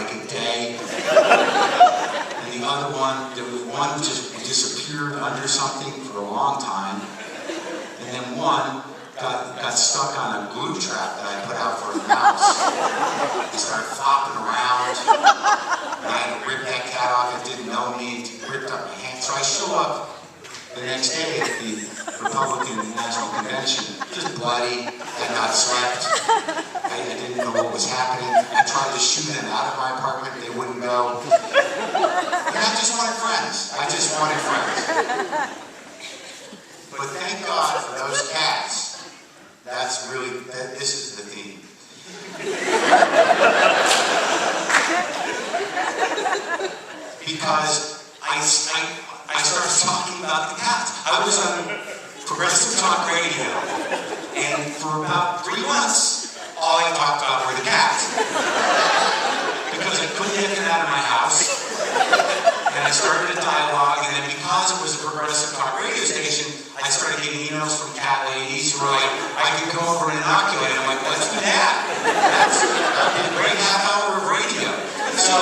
like a day. And the other one, there was one just disappeared under something for a long time. And then one got stuck on a glue trap that I put out for a mouse. He started flopping around. And I had to rip that cat off. It didn't know me. It ripped up my hand. So I show up the next day at the Republican National Convention, just bloody, had not slept. I didn't know what was happening. I tried to shoo them out of my apartment. They wouldn't go. And I just wanted friends. I just wanted friends. But thank God for those cats. That's really, this is the theme. Because I started talking about the cats. I was on Progressive Talk Radio, and for about 3 months, all I talked about were the cats. Because I couldn't get them out of my house, and I started a dialogue, and then because it was a Progressive Talk radio station, I started getting emails from cat ladies who were like, I could go over and inoculate. I'm like, let's do that. That'd be a great half hour of radio. So,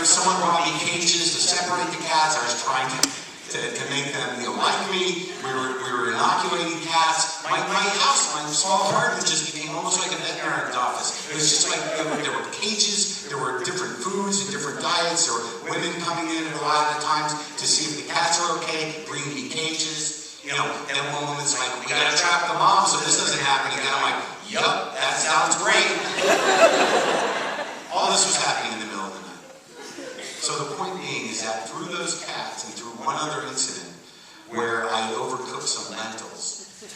someone brought me cages to separate the cats. I was trying to make them like me. We were inoculating cats. My house, my small apartment just became almost like a veterinarian's office. It was just like there were cages, there were different foods and different diets. There were women coming in a lot of the times to see if the cats are okay, bring me cages. And one woman's like, we gotta trap the mom so this doesn't happen again. I'm like, yup, that sounds great. All this was happening in the middle of the night. So the point being is that through those cats and through one other incident where I overcooked some lentils. This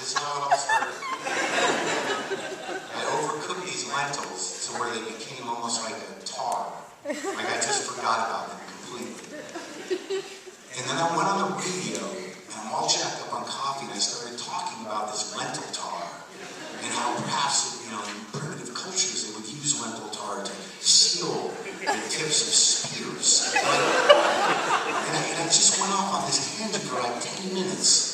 is how it all started. I overcooked these lentils to where they became almost like a tar. Like I just forgot about them completely. And then I went on the radio and I'm all jacked up on coffee and I started talking about this lentil tar and how perhaps, in primitive cultures they would use lentil tar to seal the tips of spears. And I just went off on this tangent for like 10 minutes.